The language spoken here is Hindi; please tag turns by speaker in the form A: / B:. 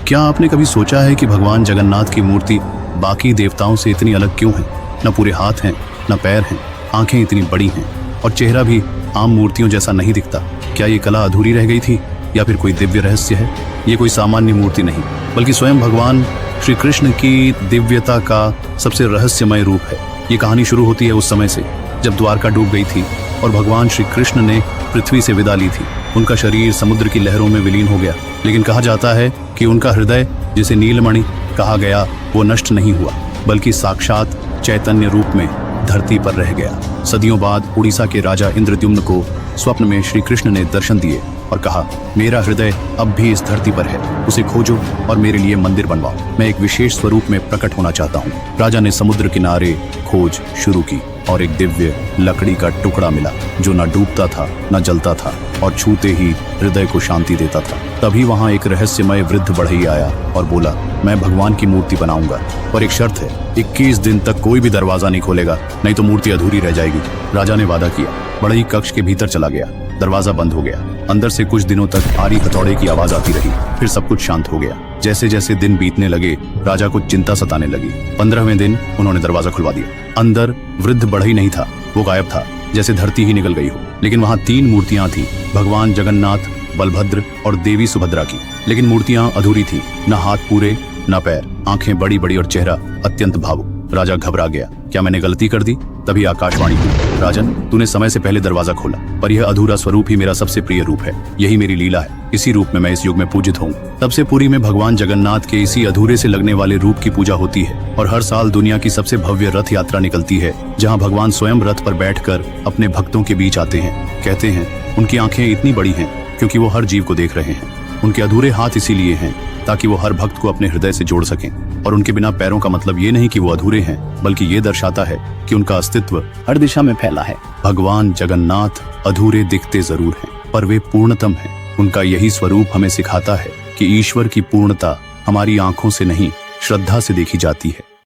A: क्या आपने कभी सोचा है कि भगवान जगन्नाथ की मूर्ति बाकी देवताओं से इतनी अलग क्यों है? न पूरे हाथ हैं, न पैर हैं, आंखें इतनी बड़ी हैं और चेहरा भी आम मूर्तियों जैसा नहीं दिखता। क्या ये कला अधूरी रह गई थी या फिर कोई दिव्य रहस्य है? ये कोई सामान्य मूर्ति नहीं, बल्कि स्वयं भगवान श्री कृष्ण की दिव्यता का सबसे रहस्यमय रूप है। ये कहानी शुरू होती है उस समय से जब द्वारका डूब गई थी और भगवान श्री कृष्ण ने पृथ्वी से विदा ली थी। उनका शरीर समुद्र की लहरों में विलीन हो गया, लेकिन कहा जाता है कि उनका हृदय, जिसे नीलमणि कहा गया, वो नष्ट नहीं हुआ, बल्कि साक्षात चैतन्य रूप में धरती पर रह गया। सदियों बाद उड़ीसा के राजा इंद्रद्युम्न को स्वप्न में श्री कृष्ण ने दर्शन दिए और कहा, मेरा हृदय अब भी इस धरती पर है, उसे खोजो और मेरे लिए मंदिर बनवाओ। मैं एक विशेष स्वरूप में प्रकट होना चाहता हूँ। राजा ने समुद्र किनारे खोज शुरू की और एक दिव्य लकड़ी का टुकड़ा मिला जो न डूबता था न जलता था और छूते ही हृदय को शांति देता था। तभी वहाँ एक रहस्यमय वृद्ध बढ़ई आया और बोला, मैं भगवान की मूर्ति बनाऊंगा, पर एक शर्त है, 21 दिन तक कोई भी दरवाजा नहीं खोलेगा, नहीं तो मूर्ति अधूरी रह जाएगी। राजा ने वादा किया। बढ़ई कक्ष के भीतर चला गया। दरवाजा बंद हो गया। अंदर से कुछ दिनों तक आरी हथौड़े की आवाज आती रही। फिर सब कुछ शांत हो गया। जैसे जैसे दिन बीतने लगे, राजा को चिंता सताने लगी। 15वें दिन उन्होंने दरवाजा खुलवा दिया। अंदर वृद्ध बढ़ई नहीं था, वो गायब था, जैसे धरती ही निकल गई हो। लेकिन वहाँ 3 मूर्तियां थीं, भगवान जगन्नाथ, बलभद्र और देवी सुभद्रा की। लेकिन मूर्तियां अधूरी थी, न हाथ पूरे न पैर, आंखें बड़ी बड़ी और चेहरा अत्यंत भावुक। राजा घबरा गया। क्या मैंने गलती कर दी? तभी आकाशवाणी हुई, राजन, तूने समय से पहले दरवाजा खोला, पर यह अधूरा स्वरूप ही मेरा सबसे प्रिय रूप है। यही मेरी लीला है। इसी रूप में मैं इस युग में पूजित हूँ। तब से पुरी में भगवान जगन्नाथ के इसी अधूरे से लगने वाले रूप की पूजा होती है और हर साल दुनिया की सबसे भव्य रथ यात्रा निकलती है, जहाँ भगवान स्वयं रथ पर बैठकर अपने भक्तों के बीच आते हैं। कहते हैं उनकी आंखें इतनी बड़ी हैं क्योंकि वो हर जीव को देख रहे हैं। उनके अधूरे हाथ इसीलिए हैं ताकि वो हर भक्त को अपने हृदय से जोड़ सकें। और उनके बिना पैरों का मतलब ये नहीं कि वो अधूरे हैं, बल्कि ये दर्शाता है कि उनका अस्तित्व हर दिशा में फैला है। भगवान जगन्नाथ अधूरे दिखते जरूर हैं, पर वे पूर्णतम हैं। उनका यही स्वरूप हमें सिखाता है कि ईश्वर की पूर्णता हमारी आंखों से नहीं, श्रद्धा से देखी जाती है।